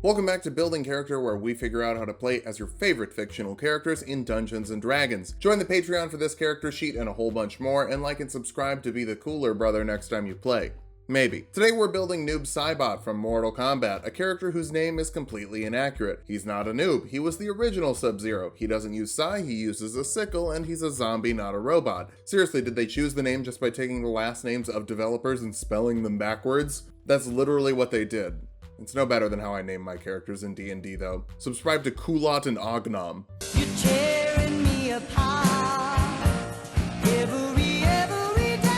Welcome back to Building Character, where we figure out how to play as your favorite fictional characters in Dungeons & Dragons. Join the Patreon for this character sheet and a whole bunch more, and like and subscribe to be the cooler brother next time you play. Maybe. Today we're building Noob Saibot from Mortal Kombat, a character whose name is completely inaccurate. He's not a noob, he was the original Sub-Zero. He doesn't use Sai, he uses a sickle, and he's a zombie, not a robot. Seriously, did they choose the name just by taking the last names of developers and spelling them backwards? That's literally what they did. It's no better than how I name my characters in D&D though. Subscribe to Kulot and Ognom. You're tearing me apart every day.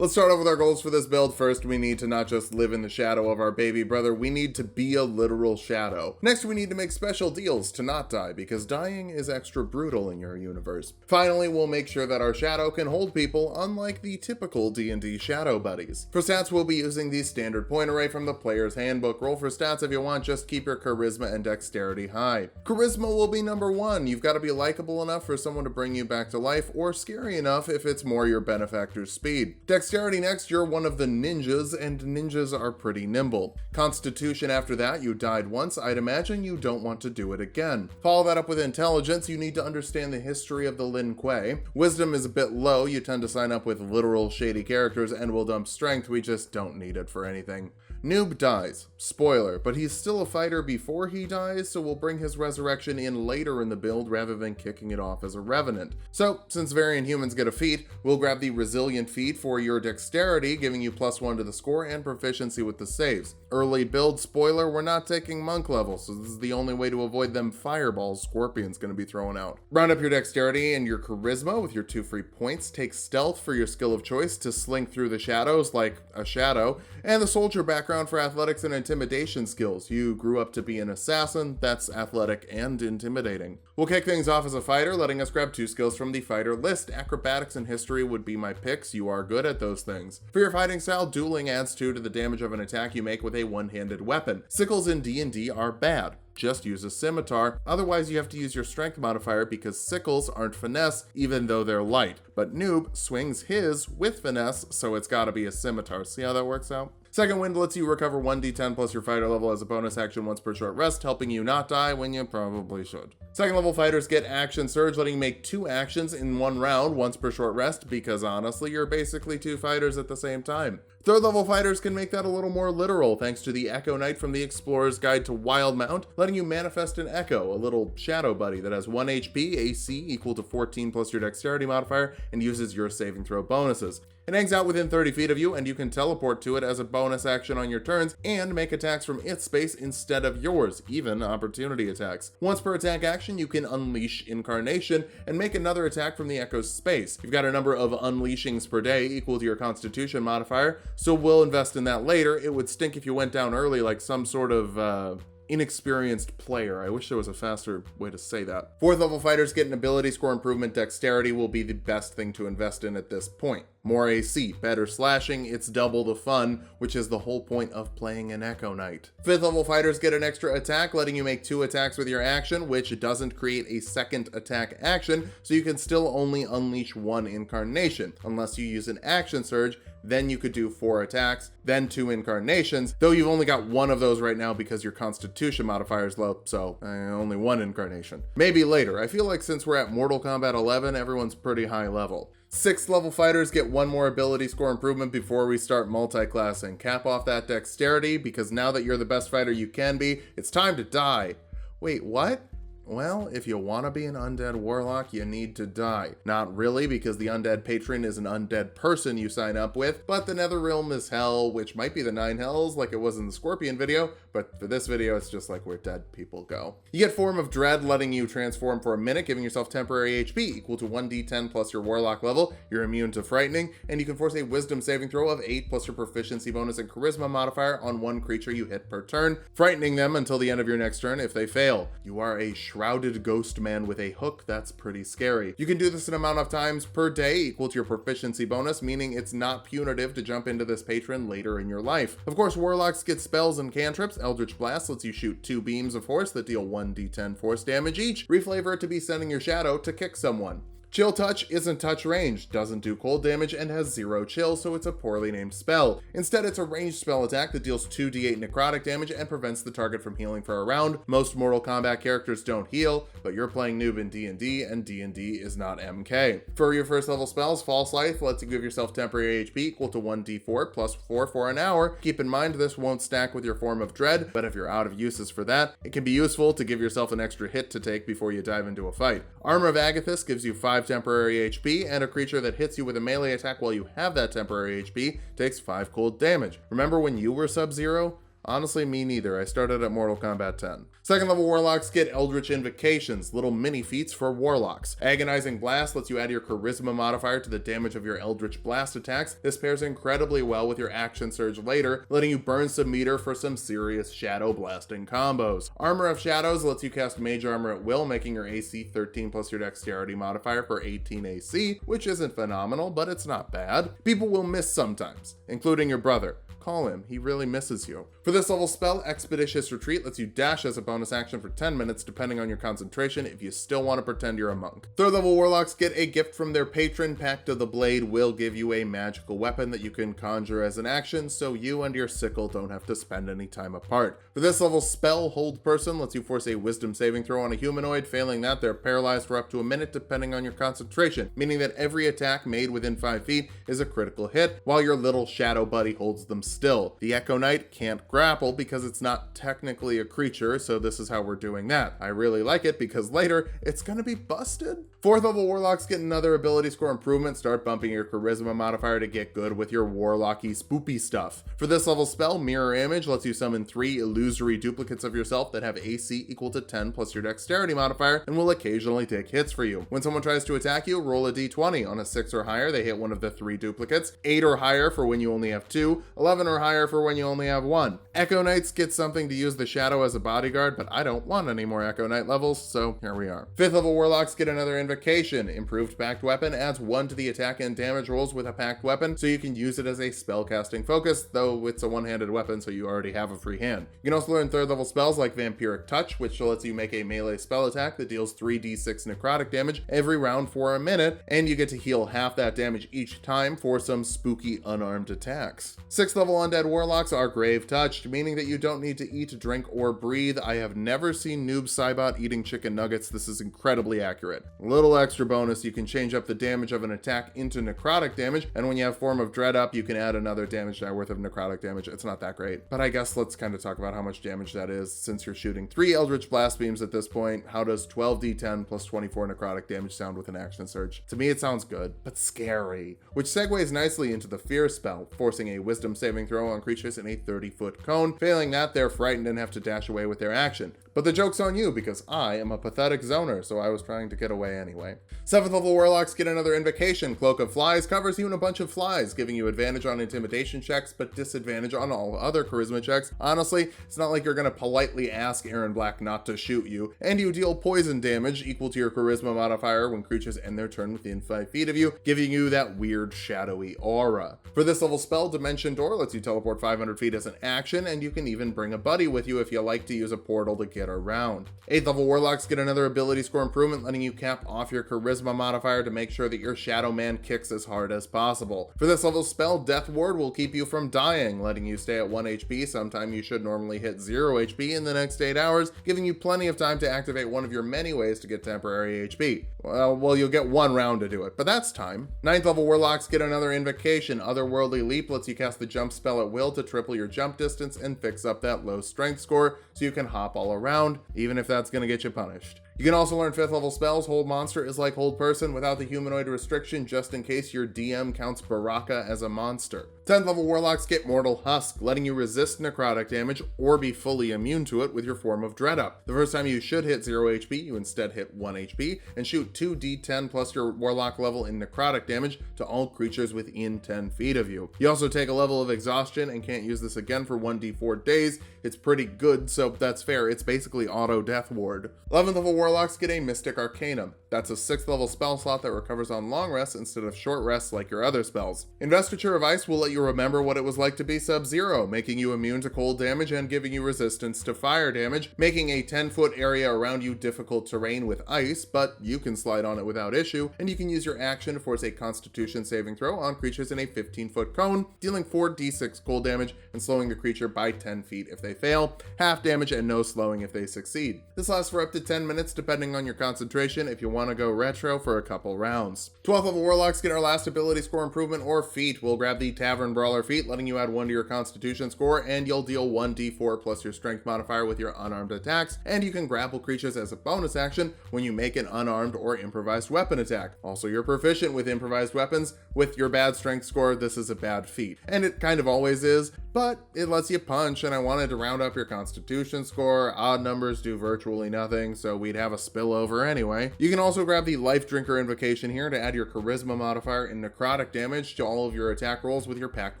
Let's start off with our goals for this build. First, we need to not just live in the shadow of our baby brother, we need to be a literal shadow. Next, we need to make special deals to not die, because dying is extra brutal in your universe. Finally, we'll make sure that our shadow can hold people, unlike the typical D&D shadow buddies. For stats, we'll be using the standard point array from the player's handbook. Roll for stats if you want, just keep your charisma and dexterity high. Charisma will be number 1. You've got to be likable enough for someone to bring you back to life, or scary enough if it's more your benefactor's speed. Dexterity next, you're one of the ninjas, and ninjas are pretty nimble. Constitution after that, you died once, I'd imagine you don't want to do it again. Follow that up with intelligence, you need to understand the history of the Lin Kuei. Wisdom is a bit low, you tend to sign up with literal shady characters, and we'll dump strength, we just don't need it for anything. Noob dies. Spoiler, but he's still a fighter before he dies, so we'll bring his resurrection in later in the build rather than kicking it off as a revenant. So, since variant humans get a feat, we'll grab the resilient feat for your dexterity, giving you +1 to the score and proficiency with the saves. Early build, spoiler, we're not taking monk level, so this is the only way to avoid them fireballs Scorpion's gonna be throwing out. Round up your dexterity and your charisma with your 2 free points. Take stealth for your skill of choice to slink through the shadows like a shadow, and the soldier background for athletics and intimidation skills. You grew up to be an assassin, that's athletic and intimidating. We'll kick things off as a fighter, letting us grab 2 skills from the fighter list. Acrobatics and history would be my picks, you are good at those things. For your fighting style, dueling adds 2 to the damage of an attack you make with a one-handed weapon. Sickles in D&D are bad. Just use a scimitar, otherwise you have to use your strength modifier because sickles aren't finesse even though they're light. But Noob swings his with finesse, so it's gotta be a scimitar. See how that works out? Second Wind lets you recover 1d10 plus your fighter level as a bonus action once per short rest, helping you not die when you probably should. Second level fighters get Action Surge, letting you make 2 actions in 1 round once per short rest, because honestly, you're basically 2 fighters at the same time. Third level fighters can make that a little more literal, thanks to the Echo Knight from the Explorer's Guide to Wildmount, letting you manifest an Echo, a little shadow buddy that has 1 HP, AC equal to 14 plus your dexterity modifier, and uses your saving throw bonuses. It hangs out within 30 feet of you, and you can teleport to it as a bonus action on your turns, and make attacks from its space instead of yours, even opportunity attacks. Once per attack action, you can unleash Incarnation, and make another attack from the Echo's space. You've got a number of unleashings per day equal to your Constitution modifier, so we'll invest in that later. It would stink if you went down early like some sort of, inexperienced player. I wish there was a faster way to say that. Fourth level fighters get an ability score improvement. Dexterity will be the best thing to invest in at this point. More AC, better slashing, it's double the fun, which is the whole point of playing an Echo Knight. Fifth level fighters get an extra attack, letting you make 2 attacks with your action, which doesn't create a second attack action, so you can still only unleash 1 Incarnation. Unless you use an Action Surge, then you could do 4 attacks, then 2 Incarnations, though you've only got 1 of those right now because your Constitution modifier is low, so only 1 Incarnation. Maybe later. I feel like since we're at Mortal Kombat 11, everyone's pretty high level. 6th level fighters get 1 more ability score improvement before we start multi-classing. Cap off that dexterity, because now that you're the best fighter you can be, it's time to die. Wait, what? Well, if you want to be an undead warlock, you need to die. Not really, because the undead patron is an undead person you sign up with, but the Netherrealm is hell, which might be the 9 hells like it was in the Scorpion video, but for this video, it's just like where dead people go. You get Form of Dread, letting you transform for a minute, giving yourself temporary HP equal to 1d10 plus your warlock level. You're immune to frightening, and you can force a wisdom saving throw of 8 plus your proficiency bonus and charisma modifier on 1 creature you hit per turn, frightening them until the end of your next turn if they fail. You are a shrouded ghost man with a hook. That's pretty scary. You can do this an amount of times per day equal to your proficiency bonus, meaning it's not punitive to jump into this patron later in your life. Of course, warlocks get spells and cantrips. Eldritch Blast lets you shoot 2 beams of force that deal 1d10 force damage each. Reflavor it to be sending your shadow to kick someone. Chill Touch isn't touch range, doesn't do cold damage, and has 0 chill, so it's a poorly named spell. Instead, it's a ranged spell attack that deals 2d8 necrotic damage and prevents the target from healing for a round. Most Mortal Kombat characters don't heal, but you're playing noob in D&D, and D&D is not MK. For your first level spells, False Life lets you give yourself temporary HP equal to 1d4 plus 4 for an hour. Keep in mind this won't stack with your Form of Dread, but if you're out of uses for that, it can be useful to give yourself an extra hit to take before you dive into a fight. Armor of Agathis gives you 5 temporary HP, and a creature that hits you with a melee attack while you have that temporary HP takes 5 cold damage. Remember when you were Sub-Zero? Honestly, me neither. I started at Mortal Kombat 10. Second level Warlocks get Eldritch Invocations, little mini feats for Warlocks. Agonizing Blast lets you add your Charisma modifier to the damage of your Eldritch Blast attacks. This pairs incredibly well with your Action Surge later, letting you burn some meter for some serious Shadow Blasting combos. Armor of Shadows lets you cast Mage Armor at will, making your AC 13 plus your Dexterity modifier for 18 AC, which isn't phenomenal, but it's not bad. People will miss sometimes, including your brother. Call him, he really misses you. For this level spell, Expeditious Retreat lets you dash as a bonus action for 10 minutes depending on your concentration if you still want to pretend you're a monk. Third level Warlocks get a gift from their patron. Pact of the Blade will give you a magical weapon that you can conjure as an action, so you and your sickle don't have to spend any time apart. For this level spell, Hold Person lets you force a wisdom saving throw on a humanoid. Failing that, they're paralyzed for up to a minute depending on your concentration, meaning that every attack made within 5 feet is a critical hit, while your little shadow buddy holds them still. The Echo Knight can't grapple because it's not technically a creature, so this is how we're doing that. I really like it because later it's gonna be busted. Fourth level Warlocks get another ability score improvement. Start bumping your Charisma modifier to get good with your Warlocky spoopy stuff. For this level spell, Mirror Image lets you summon 3 illusory duplicates of yourself that have AC equal to 10 plus your Dexterity modifier and will occasionally take hits for you. When someone tries to attack you, roll a d20. On a 6 or higher, they hit one of the 3 duplicates. 8 or higher for when you only have 2. 11 or higher for when you only have 1. Echo Knights get something to use the Shadow as a bodyguard, but I don't want any more Echo Knight levels, so here we are. 5th level Warlocks get another Invocation. Improved Packed Weapon adds 1 to the attack and damage rolls with a Packed Weapon, so you can use it as a spellcasting focus, though it's a one-handed weapon, so you already have a free hand. You can also learn 3rd level spells like Vampiric Touch, which lets you make a melee spell attack that deals 3d6 necrotic damage every round for a minute, and you get to heal half that damage each time for some spooky unarmed attacks. 6th level Undead Warlocks are Grave Touched, meaning that you don't need to eat, drink, or breathe. I have never seen Noob Saibot eating chicken nuggets. This is incredibly accurate. Little extra bonus, you can change up the damage of an attack into necrotic damage, and when you have Form of Dread up, you can add another damage die worth of necrotic damage. It's not that great, but I guess let's kind of talk about how much damage that is. Since you're shooting 3 Eldritch Blast Beams at this point, how does 12d10 plus 24 necrotic damage sound with an Action Surge? To me, it sounds good, but scary, which segues nicely into the Fear spell, forcing a Wisdom saving throw on creatures in a 30-foot cone. Failing that, they're frightened and have to dash away with their action. But the joke's on you because I am a pathetic zoner, so I was trying to get away anyway. 7th level Warlocks get another Invocation. Cloak of Flies covers you in a bunch of flies, giving you advantage on intimidation checks, but disadvantage on all other charisma checks. Honestly, it's not like you're gonna politely ask Aaron Black not to shoot you, and you deal poison damage equal to your charisma modifier when creatures end their turn within 5 feet of you, giving you that weird shadowy aura. For this level spell, Dimension Door lets you teleport 500 feet as an action, and you can even bring a buddy with you if you like to use a portal to get around. 8th level Warlocks get another ability score improvement, letting you cap off your charisma modifier to make sure that your Shadow Man kicks as hard as possible. For this level spell, Death Ward will keep you from dying, letting you stay at 1 HP sometime you should normally hit 0 HP in the next 8 hours, giving you plenty of time to activate one of your many ways to get temporary HP. Well, you'll get 1 round to do it, but that's time. 9th level Warlocks get another Invocation. Otherworldly Leap lets you cast the jump spell at will to triple your jump distance and fix up that low strength score so you can hop all around, even if that's gonna get you punished. You can also learn 5th level spells. Hold Monster is like Hold Person without the humanoid restriction, just in case your DM counts Baraka as a monster. 10th level Warlocks get Mortal Husk, letting you resist necrotic damage or be fully immune to it with your Form of Dread up. The first time you should hit 0 HP, you instead hit 1 HP and shoot 2d10 plus your Warlock level in necrotic damage to all creatures within 10 feet of you. You also take a level of exhaustion and can't use this again for 1d4 days. It's pretty good, so that's fair. It's basically auto Death Ward. 11th level Warlocks get a Mystic Arcanum. That's a 6th level spell slot that recovers on long rests instead of short rests like your other spells. Investiture of Ice will let you remember what it was like to be Sub-Zero, making you immune to cold damage and giving you resistance to fire damage, making a 10-foot area around you difficult terrain with ice, but you can slide on it without issue, and you can use your action to force a Constitution saving throw on creatures in a 15-foot cone, dealing 4d6 cold damage and slowing the creature by 10 feet if they fail, half damage and no slowing if they succeed. This lasts for up to 10 minutes depending on your concentration if you want to go retro for a couple rounds. 12th level Warlocks get our last ability score improvement or feat. We'll grab the Tavern Brawler feat, letting you add 1 to your Constitution score, and you'll deal 1d4 plus your strength modifier with your unarmed attacks, and you can grapple creatures as a bonus action when you make an unarmed or improvised weapon attack. Also, you're proficient with improvised weapons. With your bad strength score, this is a bad feat. And it kind of always is, but it lets you punch, and I wanted to round up your Constitution score. Odd numbers do virtually nothing, so we'd have a spillover anyway. You can also grab the Life Drinker invocation here to add your Charisma modifier and necrotic damage to all of your attack rolls with your packed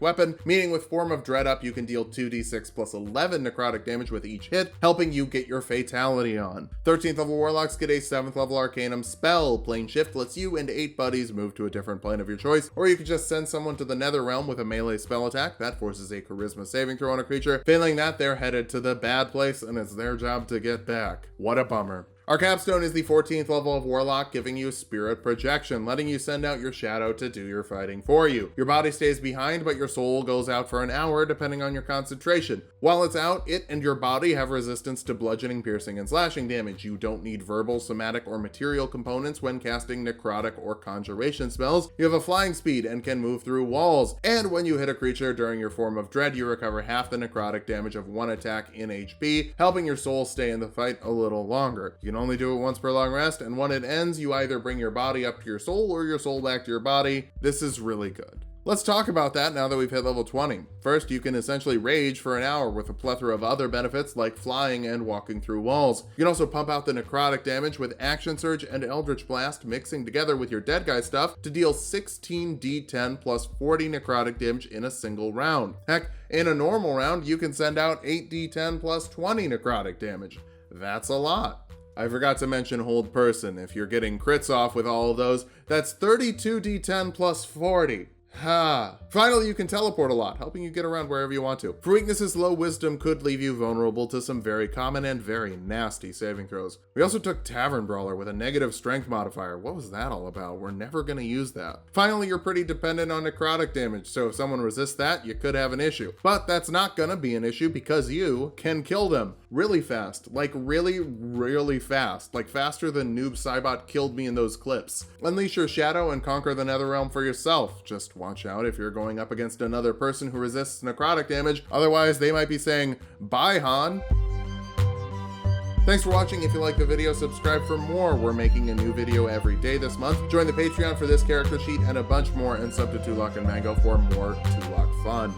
weapon, meaning with Form of Dread up, you can deal 2d6 plus 11 necrotic damage with each hit, helping you get your fatality on. 13th level Warlocks get a 7th level Arcanum spell. Plane Shift lets you and 8 buddies move to a different plane of your choice, or you could just send someone to the Nether Realm with a melee spell attack. That forces a Charisma saving throw on a creature. Failing that, they're headed to the bad place, and it's their job to get back. What a bummer. Our capstone is the 14th level of Warlock, giving you Spirit Projection, letting you send out your shadow to do your fighting for you. Your body stays behind, but your soul goes out for an hour depending on your concentration. While it's out, it and your body have resistance to bludgeoning, piercing, and slashing damage. You don't need verbal, somatic, or material components when casting necrotic or conjuration spells. You have a flying speed and can move through walls. And when you hit a creature during your Form of Dread, you recover half the necrotic damage of 1 attack in HP, helping your soul stay in the fight a little longer. You can only do it once per long rest, and when it ends, you either bring your body up to your soul or your soul back to your body. This is really good. Let's talk about that now that we've hit level 20. First, you can essentially rage for an hour with a plethora of other benefits like flying and walking through walls. You can also pump out the necrotic damage with Action Surge and Eldritch Blast mixing together with your dead guy stuff to deal 16d10 plus 40 necrotic damage in a single round. Heck, in a normal round, you can send out 8d10 plus 20 necrotic damage. That's a lot. I forgot to mention Hold Person. If you're getting crits off with all of those, that's 32d10 plus 40. Ha! Finally, you can teleport a lot, helping you get around wherever you want to. For weaknesses, Low Wisdom could leave you vulnerable to some very common and very nasty saving throws. We also took Tavern Brawler with a negative strength modifier. What was that all about? We're never gonna use that. Finally, you're pretty dependent on necrotic damage, so if someone resists that, you could have an issue. But that's not gonna be an issue because you can kill them really fast. Like really, really fast. Like faster than Noob Saibot killed me in those clips. Unleash your shadow and conquer the Netherrealm for yourself. Just watch out if you're going up against another person who resists necrotic damage. Otherwise, they might be saying, "Bye, Han." Thanks for watching. If you like the video, subscribe for more. We're making a new video every day this month. Join the Patreon for this character sheet and a bunch more, and sub to Tulok and Mango for more Tulok fun.